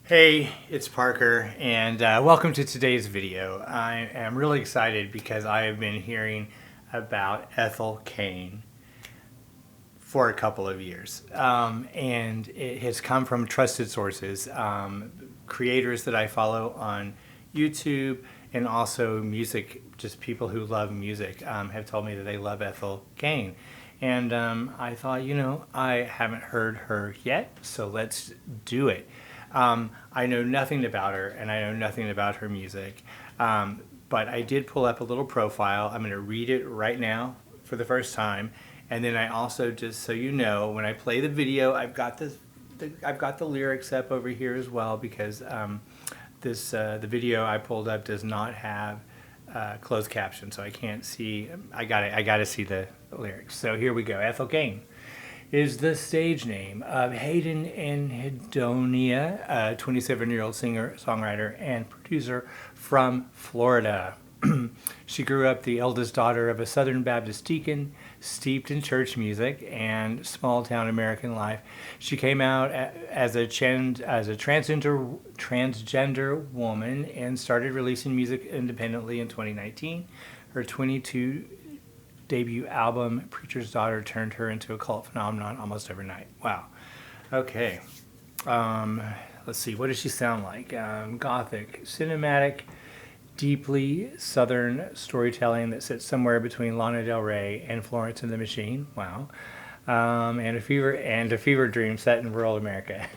Hey, it's Parker, and welcome to today's video. I am really excited because I have been hearing about Ethel Cain for a couple of years, and it has come from trusted sources, creators that I follow on YouTube, and also just people who love music have told me that they love Ethel Cain. And I thought, I haven't heard her yet, so let's do it. I know nothing about her, and I know nothing about her music, but I did pull up a little profile. I'm going to read it right now for the first time, and then I also, just so you know, when I play the video, I've got the lyrics up over here as well, because the video I pulled up does not have closed caption, so I can't see. I got to see the lyrics. So here we go. Ethel Cain is the stage name of Hayden Anhedönia, a 27-year-old singer, songwriter, and producer from Florida. She grew up the eldest daughter of a Southern Baptist deacon, steeped in church music and small-town American life. She came out as a transgender woman and started releasing music independently in 2019. Her 22 debut album, Preacher's Daughter, turned her into a cult phenomenon almost overnight. Wow. Okay. Let's see. What does she sound like? Gothic, cinematic, deeply Southern storytelling that sits somewhere between Lana Del Rey and Florence and the Machine. Wow. And a fever dream set in rural America.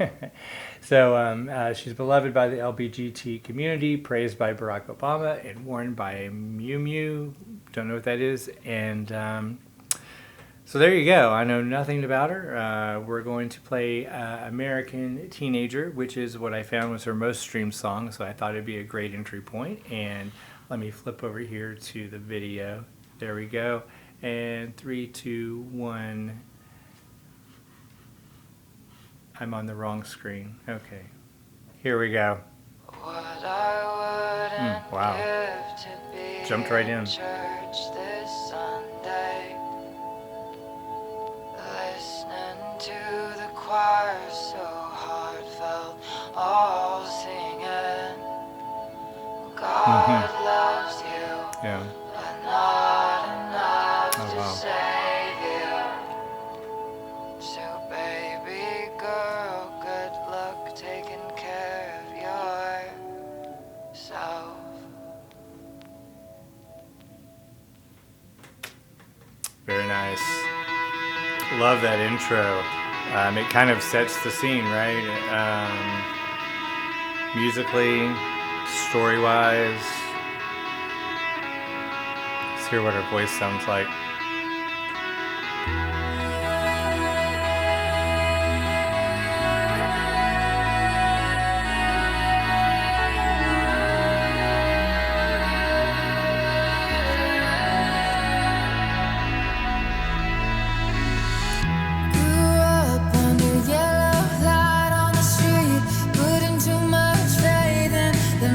So she's beloved by the LGBT community, praised by Barack Obama, and worn by Miu Miu. Don't know what that is. And so there you go. I know nothing about her. We're going to play American Teenager, which is what I found was her most streamed song. So I thought it'd be a great entry point. And let me flip over here to the video. There we go. And 3, 2, 1. I'm on the wrong screen. Okay. Here we go. Wow. Jumped right in. Church this Sunday, listening to the choir so heartfelt, all singing. God loves you, Yeah. but not enough to wow. save you. So baby girl, good luck taking care of yourself. Very nice. Love that intro. It kind of sets the scene, right? Musically, story-wise. Let's hear what her voice sounds like.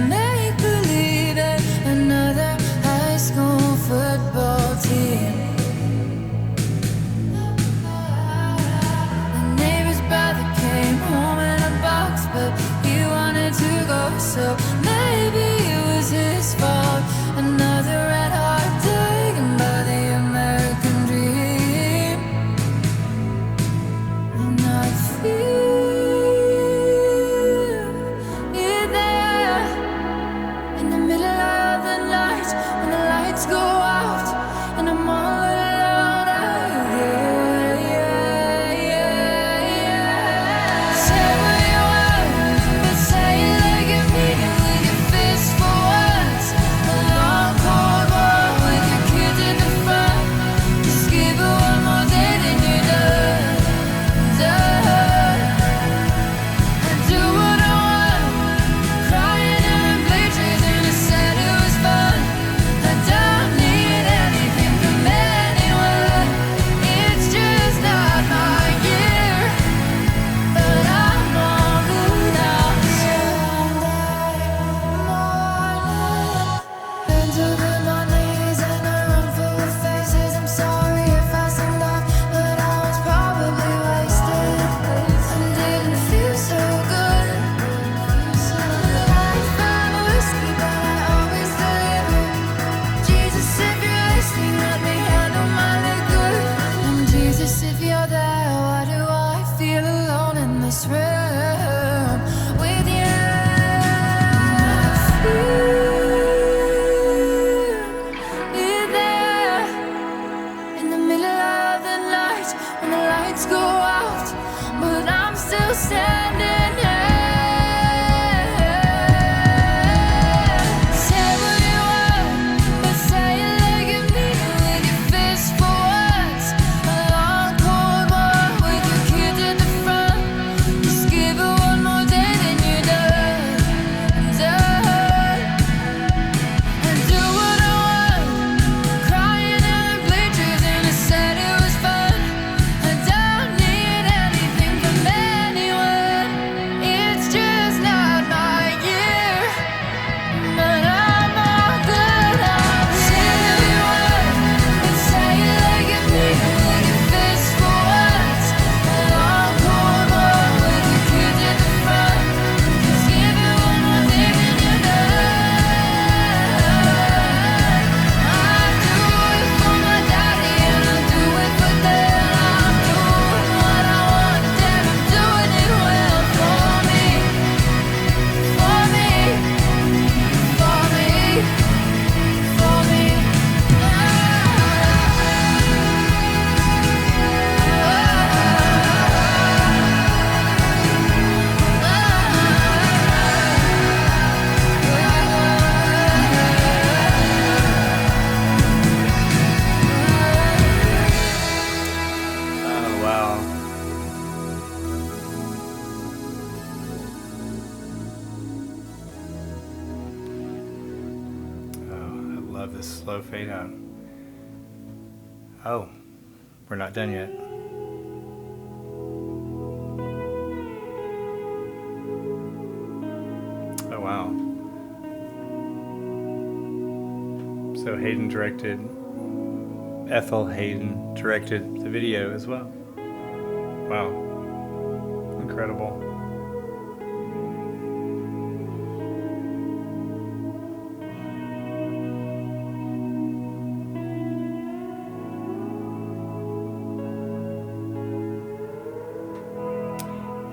Make believe that another high school football team the slow fade out. Oh, we're not done yet. Oh, wow. So Ethel Hayden directed the video as well. Wow. Incredible.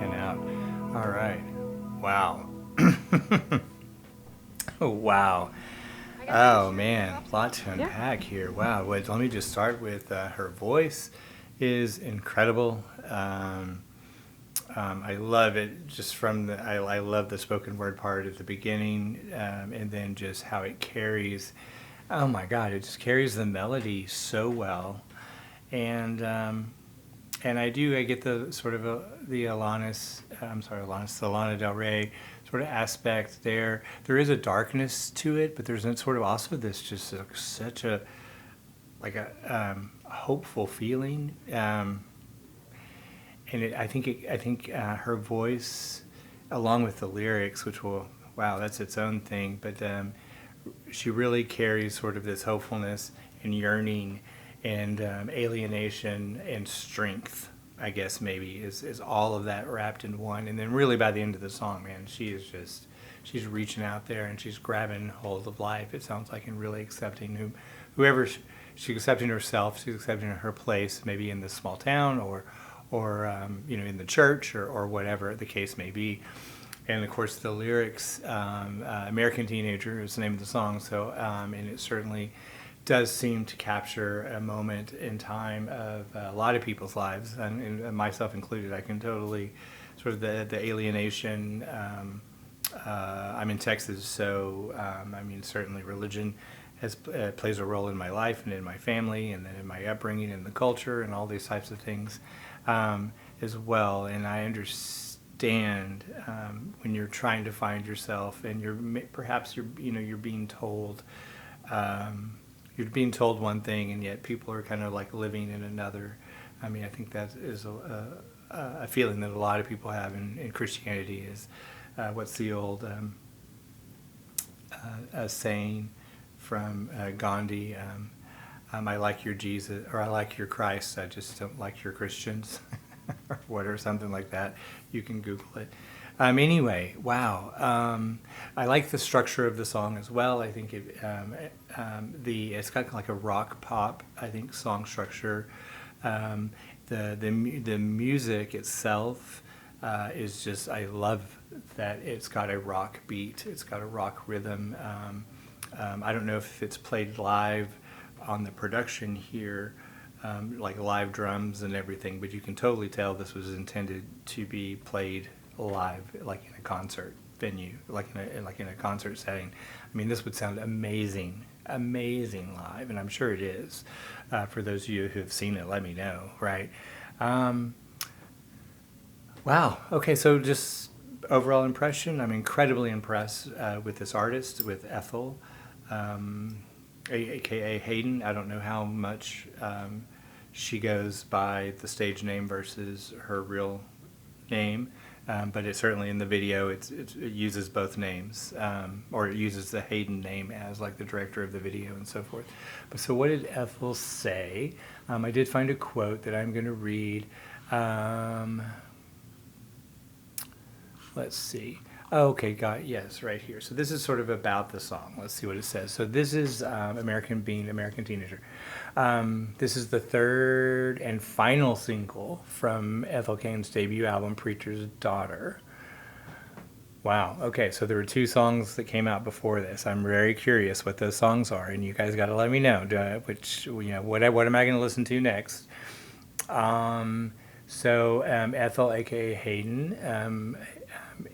And out. All right. Wow. Oh, wow. Oh man, lot to unpack here. Wow. Wait, let me just start with her voice is incredible. I love it just from I love the spoken word part at the beginning, and then just how it carries. Oh my God, it just carries the melody so well, and I get the sort of the the Lana Del Rey sort of aspect there. There is a darkness to it, but there's sort of also this just such a hopeful feeling. And I think her voice, along with the lyrics, that's its own thing. But she really carries sort of this hopefulness and yearning and alienation and strength, I guess maybe, is all of that wrapped in one. And then really by the end of the song, man, she's reaching out there and she's grabbing hold of life, it sounds like, and really accepting whoever she's accepting herself, she's accepting her place, maybe in this small town or in the church or whatever the case may be. And of course the lyrics, American Teenager is the name of the song. So, and it certainly does seem to capture a moment in time of a lot of people's lives, and myself included. I can totally sort of the alienation. I'm in Texas, so certainly religion plays a role in my life and in my family, and then in my upbringing and the culture and all these types of things as well. And I understand when you're trying to find yourself, and you're being told. You're being told one thing, and yet people are kind of like living in another. I think that is a feeling that a lot of people have in Christianity. Is what's the old saying from Gandhi? I like your Jesus, or I like your Christ, I just don't like your Christians, or something like that. You can Google it. Anyway, wow. I like the structure of the song as well. I think it's got like a rock pop, I think, song structure. The music itself is just, I love that it's got a rock beat. It's got a rock rhythm. I don't know if it's played live on the production here, like live drums and everything, but you can totally tell this was intended to be played live, like in a concert venue, like in a concert setting. This would sound amazing live, and I'm sure it is. For those of you who have seen it, let me know, right? Wow. Okay, so just overall impression. I'm incredibly impressed with this artist, with Ethel, aka Hayden. I don't know how much she goes by the stage name versus her real name. But it certainly in the video it uses both names, or it uses the Hayden name as like the director of the video and so forth. But so what did Ethel say? I did find a quote that I'm going to read. Let's see. Okay, yes, right here. So this is sort of about the song. Let's see what it says. So this is American Teenager. This is the third and final single from Ethel Cain's debut album, Preacher's Daughter. Wow. Okay, so there were 2 songs that came out before this. I'm very curious what those songs are, and you guys got to let me know what am I going to listen to next. Ethel, aka Hayden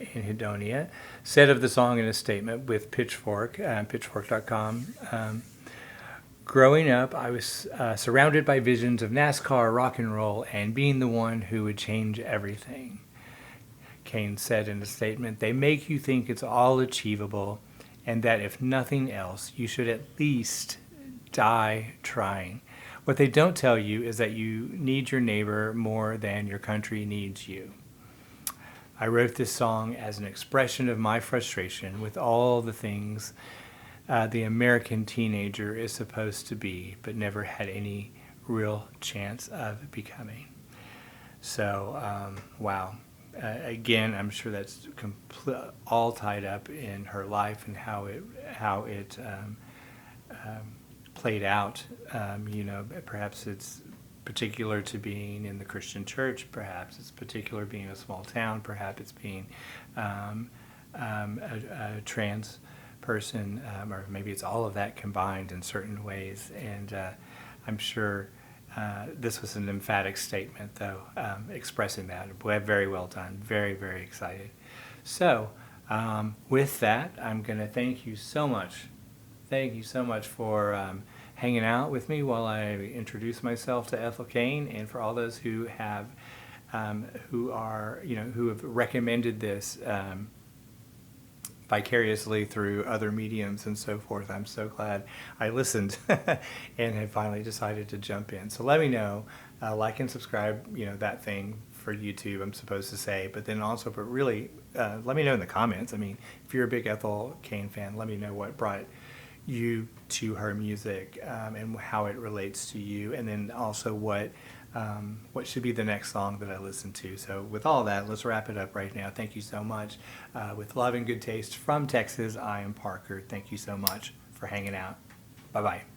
Anhedönia, said of the song in a statement with Pitchfork, pitchfork.com, growing up, I was surrounded by visions of NASCAR, rock and roll, and being the one who would change everything. Cain said in a statement, they make you think it's all achievable, and that if nothing else, you should at least die trying. What they don't tell you is that you need your neighbor more than your country needs you. I wrote this song as an expression of my frustration with all the things the American teenager is supposed to be, but never had any real chance of becoming. So, wow. Again, I'm sure that's all tied up in her life and how it played out. Perhaps it's particular to being in the Christian church. Perhaps it's particular being a small town. Perhaps it's being a trans person, or maybe it's all of that combined in certain ways. And I'm sure this was an emphatic statement, though, expressing that. Very well done. Very, very excited. So with that, I'm going to thank you so much. Thank you so much for hanging out with me while I introduce myself to Ethel Cain, and for all those who have who have recommended this vicariously through other mediums and so forth. I'm so glad I listened and had finally decided to jump in. So let me know, like and subscribe, that thing for YouTube I'm supposed to say, but then also, but really, let me know in the comments. I mean, if you're a big Ethel Cain fan, let me know what brought you to her music, and how it relates to you, and then also what should be the next song that I listen to. So with all that, let's wrap it up right now. Thank you so much. With love and good taste from Texas, I am Parker. Thank you so much for hanging out. Bye-bye.